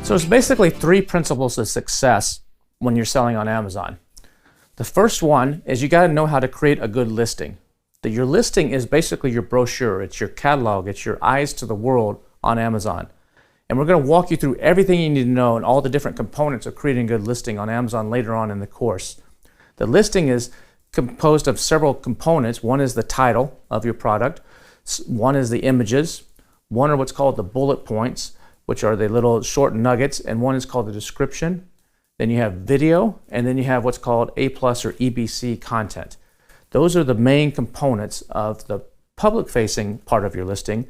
So there's basically three principles of success when you're selling on Amazon. The first one is you got to know how to create a good listing. That your listing is basically your brochure, it's your catalog, it's your eyes to the world on Amazon. And we're going to walk you through everything you need to know and all the different components of creating a good listing on Amazon later on in the course. The listing is composed of several components. One is the title of your product, one is the images, one are what's called the bullet points, which are the little short nuggets, and one is called the description. Then you have video, and then you have what's called A+ or EBC content. Those are the main components of the public-facing part of your listing.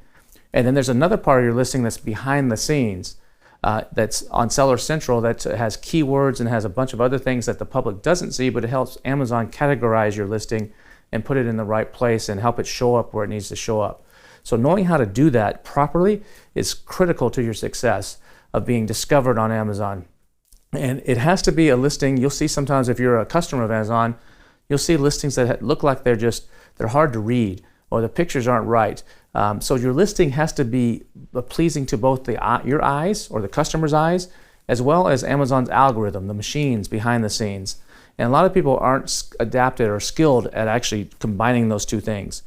And then there's another part of your listing that's behind the scenes, that's on Seller Central, that has keywords and has a bunch of other things that the public doesn't see, but it helps Amazon categorize your listing and put it in the right place and help it show up where it needs to show up. So knowing how to do that properly is critical to your success of being discovered on Amazon. And it has to be a listing. You'll see sometimes if you're a customer of Amazon, you'll see listings that look like they're hard to read or the pictures aren't right. So your listing has to be pleasing to both your eyes or the customer's eyes, as well as Amazon's algorithm, the machines behind the scenes. And a lot of people aren't adapted or skilled at actually combining those two things.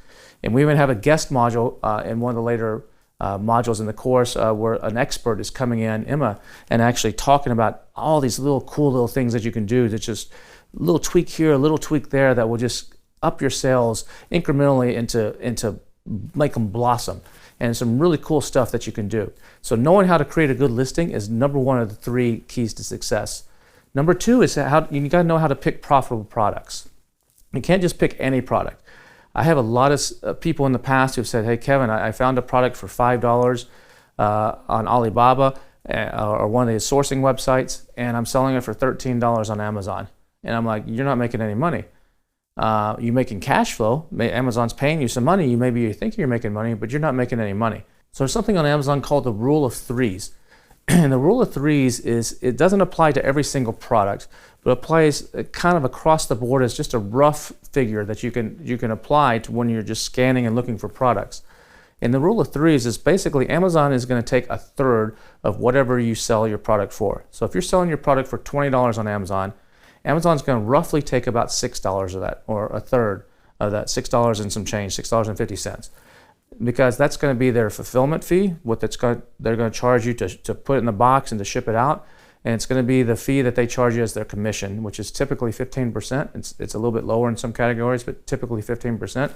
And we even have a guest module in one of the later modules in the course where an expert is coming in, Emma, and actually talking about all these cool little things that you can do. That's just a little tweak here, a little tweak there that will just up your sales incrementally into make them blossom. And some really cool stuff that you can do. So knowing how to create a good listing is number one of the three keys to success. Number two is you got to know how to pick profitable products. You can't just pick any product. I have a lot of people in the past who've said, hey, Kevin, I found a product for $5 on Alibaba or one of the sourcing websites, and I'm selling it for $13 on Amazon. And I'm like, you're not making any money. You're making cash flow. Amazon's paying you some money. Maybe you think you're making money, but you're not making any money. So there's something on Amazon called the rule of threes. And the rule of threes it doesn't apply to every single product, but applies kind of across the board as just a rough figure that you can apply to when you're just scanning and looking for products. And the rule of threes is basically Amazon is going to take a third of whatever you sell your product for. So if you're selling your product for $20 on Amazon, Amazon's going to roughly take about $6 of that, or a third of that, $6 and some change, $6.50. Because that's going to be their fulfillment fee, they're going to charge you to put it in the box and to ship it out. And it's going to be the fee that they charge you as their commission, which is typically 15%. It's a little bit lower in some categories, but typically 15%.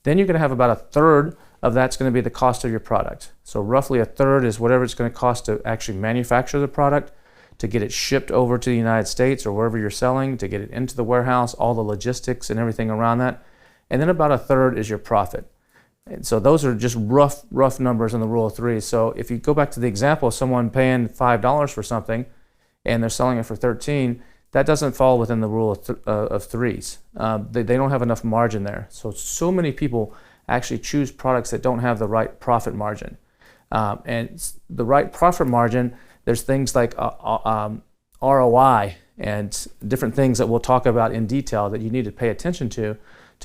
Then you're going to have about a third of that's going to be the cost of your product. So roughly a third is whatever it's going to cost to actually manufacture the product, to get it shipped over to the United States or wherever you're selling, to get it into the warehouse, all the logistics and everything around that. And then about a third is your profit. And so those are just rough numbers in the rule of threes. So if you go back to the example of someone paying $5 for something and they're selling it for $13, that doesn't fall within the rule of threes. They don't have enough margin there. So many people actually choose products that don't have the right profit margin. And the right profit margin, there's things like ROI and different things that we'll talk about in detail that you need to pay attention to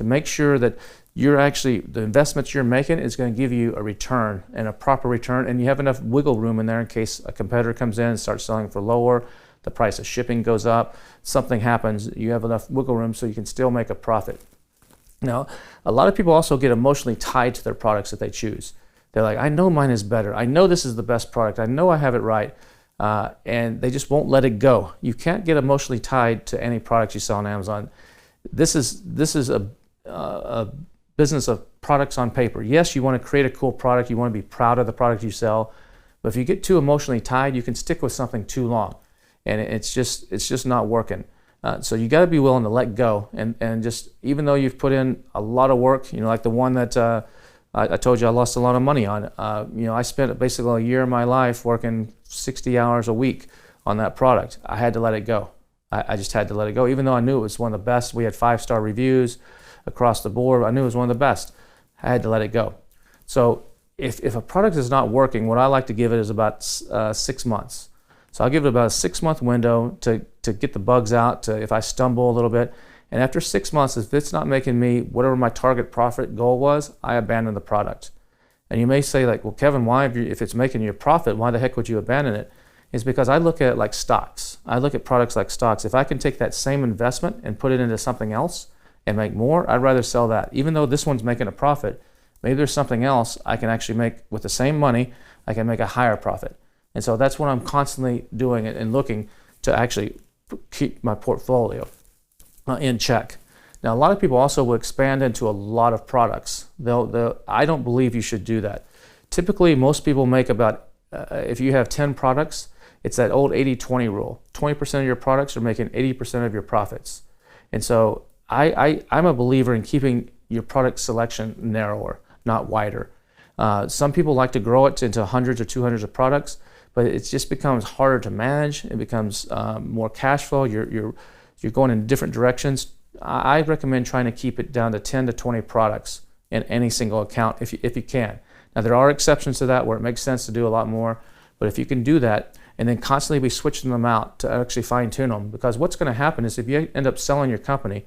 make sure that the investments you're making is going to give you a return and a proper return, and you have enough wiggle room in there in case a competitor comes in and starts selling for lower, the price of shipping goes up, something happens, you have enough wiggle room so you can still make a profit. Now, a lot of people also get emotionally tied to their products that they choose. They're like, I know mine is better. I know this is the best product. I know I have it right. And they just won't let it go. You can't get emotionally tied to any product you sell on Amazon. This is a business of products on paper. Yes, you want to create a cool product. You want to be proud of the product you sell. But if you get too emotionally tied, you can stick with something too long. And it's just not working. So you got to be willing to let go. And just, even though you've put in a lot of work, like the one that I told you I lost a lot of money on. I spent basically a year of my life working 60 hours a week on that product. I had to let it go. I just had to let it go, even though I knew it was one of the best. We had 5-star reviews across the board. I knew it was one of the best. I had to let it go. So if a product is not working, what I like to give it is about 6 months. So I'll give it about a 6-month window to get the bugs out, if I stumble a little bit. And after 6 months, if it's not making me whatever my target profit goal was, I abandon the product. And you may say, like, well, Kevin, why, if it's making you a profit, why the heck would you abandon it? is because I look at it like stocks. I look at products like stocks. If I can take that same investment and put it into something else and make more, I'd rather sell that. Even though this one's making a profit, maybe there's something else I can actually make with the same money, I can make a higher profit. And so that's what I'm constantly doing and looking to actually keep my portfolio in check. Now, a lot of people also will expand into a lot of products. I don't believe you should do that. Typically, most people make about, if you have 10 products, it's that old 80-20 rule. 20% of your products are making 80% of your profits. And so I'm a believer in keeping your product selection narrower, not wider. Some people like to grow it into hundreds or 200s of products, but it just becomes harder to manage. It becomes more cash flow. You're going in different directions. I recommend trying to keep it down to 10 to 20 products in any single account if you can. Now, there are exceptions to that where it makes sense to do a lot more, but if you can do that and then constantly be switching them out to actually fine tune them, because what's going to happen is if you end up selling your company,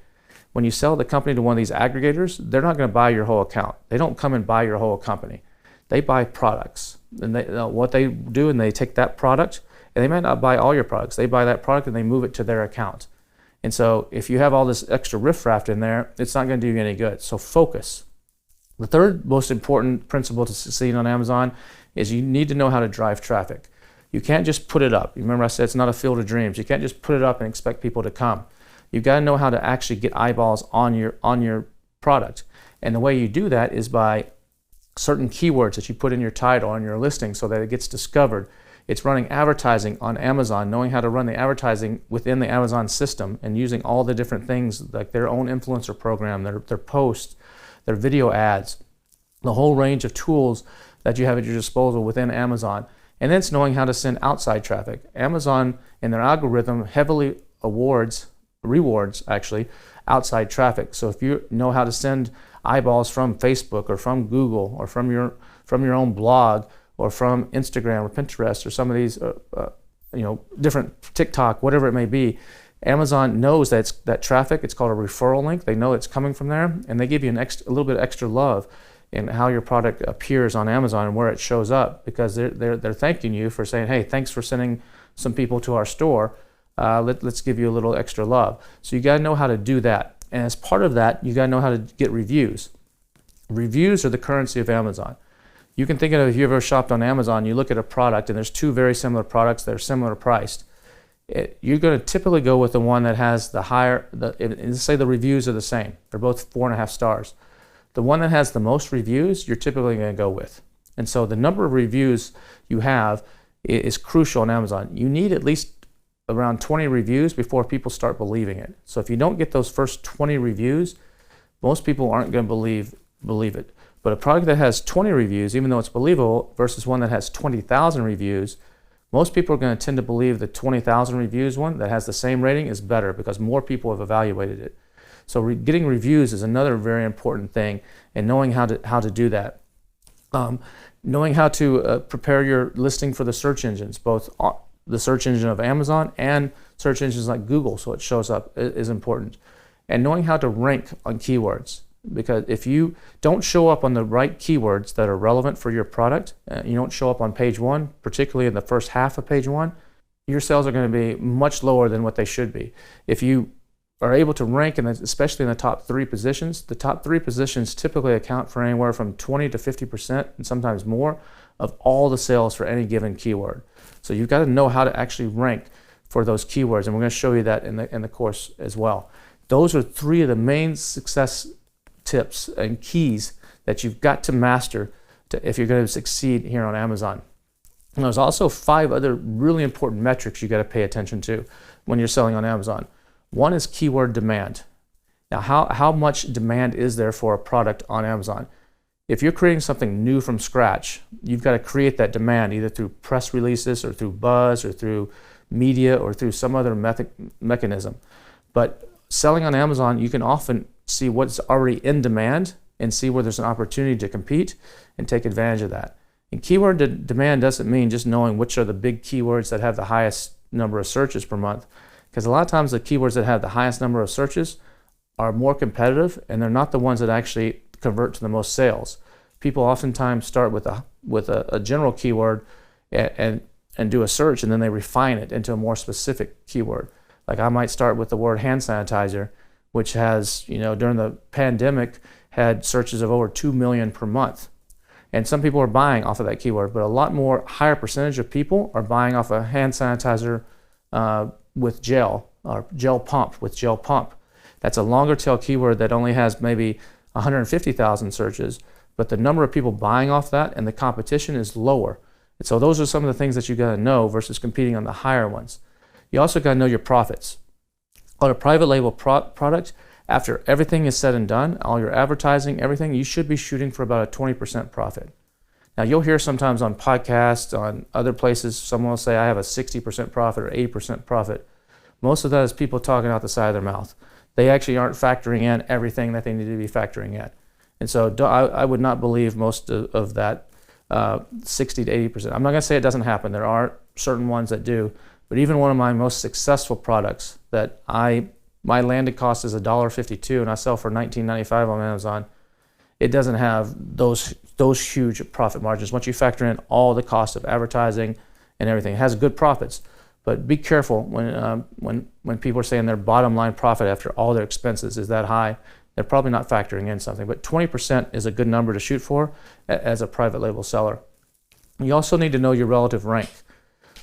when you sell the company to one of these aggregators, they're not going to buy your whole account. They don't come and buy your whole company. They buy products. And what they do, and they take that product, and they might not buy all your products. They buy that product and they move it to their account. And so if you have all this extra riffraff in there, it's not going to do you any good. So focus. The third most important principle to succeed on Amazon is you need to know how to drive traffic. You can't just put it up. Remember I said it's not a field of dreams. You can't just put it up and expect people to come. You've got to know how to actually get eyeballs on your product. And the way you do that is by certain keywords that you put in your title and your listing so that it gets discovered. It's running advertising on Amazon, knowing how to run the advertising within the Amazon system and using all the different things like their own influencer program, their posts, their video ads, the whole range of tools that you have at your disposal within Amazon. And then it's knowing how to send outside traffic. Amazon in their algorithm heavily rewards actually outside traffic. So if you know how to send eyeballs from Facebook or from Google or from your own blog or from Instagram or Pinterest or some of these different TikTok, whatever it may be, Amazon knows that traffic. It's called a referral link. They know it's coming from there, and they give you a little bit extra love in how your product appears on Amazon and where it shows up, because they're thanking you for saying, hey, thanks for sending some people to our store. Let's give you a little extra love. So you got to know how to do that, and as part of that, you got to know how to get reviews. Reviews are the currency of Amazon. You can think of it, if you ever shopped on Amazon, you look at a product and there's two very similar products that are similar priced. You're going to typically go with the one that has the higher, let's say the reviews are the same. They're both 4.5 stars. The one that has the most reviews, you're typically going to go with. And so the number of reviews you have is crucial on Amazon. You need at least around 20 reviews before people start believing it. So if you don't get those first 20 reviews, most people aren't going to believe it. But a product that has 20 reviews, even though it's believable, versus one that has 20,000 reviews, most people are going to tend to believe the 20,000 reviews one that has the same rating is better because more people have evaluated it. So getting reviews is another very important thing, and knowing how to do that. Knowing how to prepare your listing for the search engines, both the search engine of Amazon and search engines like Google, so it shows up, is important. And knowing how to rank on keywords. Because if you don't show up on the right keywords that are relevant for your product, you don't show up on page one, particularly in the first half of page one, your sales are going to be much lower than what they should be. If you are able to rank, especially in the top 3 positions, the top 3 positions typically account for anywhere from 20 to 50% and sometimes more of all the sales for any given keyword. So you've got to know how to actually rank for those keywords, and we're going to show you that in the course as well. Those are 3 of the main success tips and keys that you've got to master if you're going to succeed here on Amazon. And there's also 5 other really important metrics you got to pay attention to when you're selling on Amazon. One is keyword demand. Now, how much demand is there for a product on Amazon? If you're creating something new from scratch, you've got to create that demand either through press releases or through buzz or through media or through some other mechanism. But selling on Amazon, you can often see what's already in demand and see where there's an opportunity to compete and take advantage of that. And keyword demand doesn't mean just knowing which are the big keywords that have the highest number of searches per month, because a lot of times the keywords that have the highest number of searches are more competitive, and they're not the ones that actually convert to the most sales. People oftentimes start with a general keyword and and do a search, and then they refine it into a more specific keyword. Like I might start with the word hand sanitizer, which has, during the pandemic, had searches of over 2 million per month. And some people are buying off of that keyword, but a lot more higher percentage of people are buying off a hand sanitizer with gel, or gel pump with gel pump. That's a longer tail keyword that only has maybe 150,000 searches, but the number of people buying off that and the competition is lower. And so those are some of the things that you got to know versus competing on the higher ones. You also got to know your profits. On a private label product, after everything is said and done, all your advertising, everything, you should be shooting for about a 20% profit. Now you'll hear sometimes on podcasts, on other places, someone will say, I have a 60% profit or 80% profit. Most of that is people talking out the side of their mouth. They actually aren't factoring in everything that they need to be factoring in. And so I would not believe most of that 60 to 80%. I'm not going to say it doesn't happen. There are certain ones that do. But even one of my most successful products that my landed cost is $1.52 and I sell for $19.95 on Amazon, it doesn't have those huge profit margins. Once you factor in all the cost of advertising and everything, it has good profits. But be careful when people are saying their bottom line profit after all their expenses is that high. They're probably not factoring in something. But 20% is a good number to shoot for as a private label seller. You also need to know your relative rank.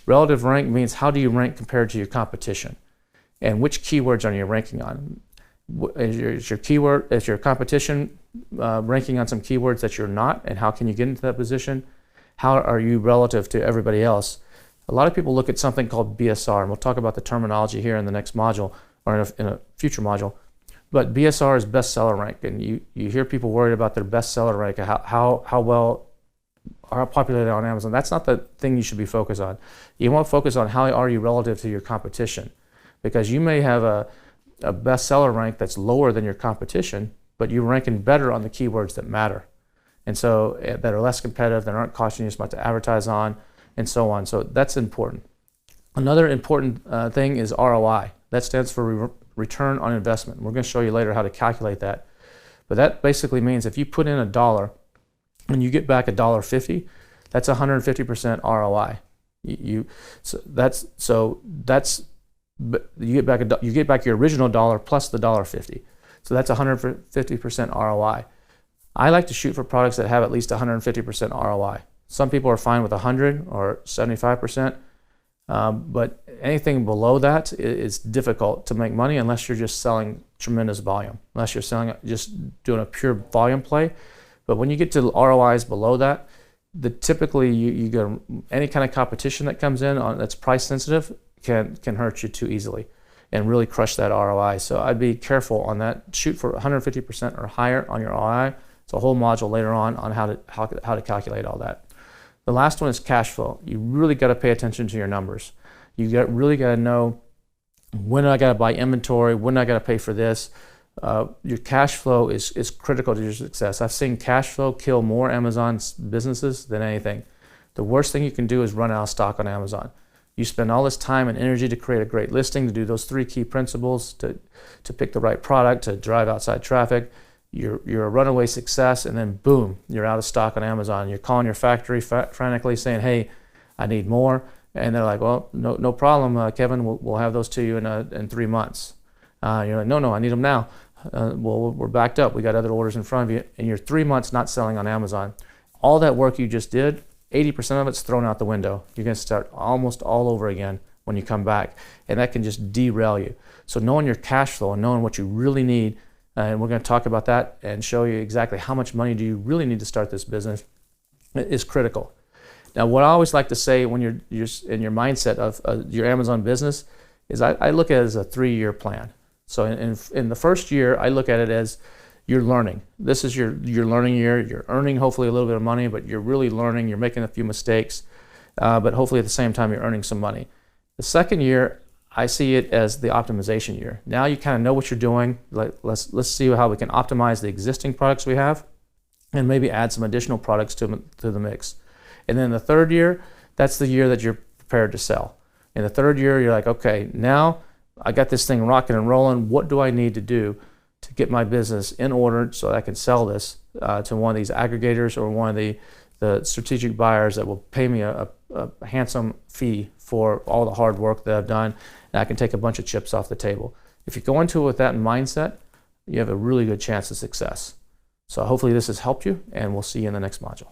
Relative rank means how do you rank compared to your competition, and which keywords are you ranking on? Is your competition ranking on some keywords that you're not, and how can you get into that position? How are you relative to everybody else? A lot of people look at something called BSR, and we'll talk about the terminology here in the next module or in a future module. But BSR is bestseller rank, and you hear people worried about their bestseller rank, how well are popular they are on Amazon. That's not the thing you should be focused on. You want to focus on how are you relative to your competition, because you may have a bestseller rank that's lower than your competition, but you're ranking better on the keywords that matter, and so that are less competitive, that aren't costing you as much to advertise on, and so on. So that's important. Another important thing is ROI. That stands for return on investment. We're going to show you later how to calculate that. But that basically means if you put in $1 and you get back $1.50, that's 150% ROI. You get back your original dollar plus the $1.50. So that's 150% ROI. I like to shoot for products that have at least 150% ROI. Some people are fine with 100 or 75%, but anything below that is difficult to make money unless you're just selling tremendous volume, unless you're just doing a pure volume play. But when you get to ROIs below that, typically you go any kind of competition that comes in that's price sensitive can hurt you too easily and really crush that ROI. So I'd be careful on that. Shoot for 150% or higher on your ROI. It's a whole module later on how to calculate all that. The last one is cash flow. You really got to pay attention to your numbers. You really got to know when I got to buy inventory, when I got to pay for this. Your cash flow is critical to your success. I've seen cash flow kill more Amazon businesses than anything. The worst thing you can do is run out of stock on Amazon. You spend all this time and energy to create a great listing, to do those 3 key principles, to pick the right product, to drive outside traffic. You're a runaway success, and then boom, you're out of stock on Amazon. You're calling your factory frantically saying, hey, I need more. And they're like, well, no problem, Kevin, we'll have those to you in 3 months. You're like, no, I need them now. Well, we're backed up. We got other orders in front of you, and you're 3 months not selling on Amazon. All that work you just did, 80% of it's thrown out the window. You're going to start almost all over again when you come back, and that can just derail you. So knowing your cash flow and knowing what you really need, and we're going to talk about that and show you exactly how much money do you really need to start this business, is critical. Now, what I always like to say when you're in your mindset of your Amazon business is I look at it as a 3-year plan. So in the first year, I look at it as you're learning. This is your learning year. You're earning hopefully a little bit of money, but you're really learning. You're making a few mistakes, but hopefully at the same time you're earning some money. The second year, I see it as the optimization year. Now you kind of know what you're doing. Let's see how we can optimize the existing products we have and maybe add some additional products to the mix. And then the third year, that's the year that you're prepared to sell. In the third year, you're like, okay, now I got this thing rocking and rolling. What do I need to do to get my business in order so that I can sell this to one of these aggregators or one of the strategic buyers that will pay me a a handsome fee for all the hard work that I've done, and I can take a bunch of chips off the table. If you go into it with that mindset, you have a really good chance of success. So hopefully this has helped you, and we'll see you in the next module.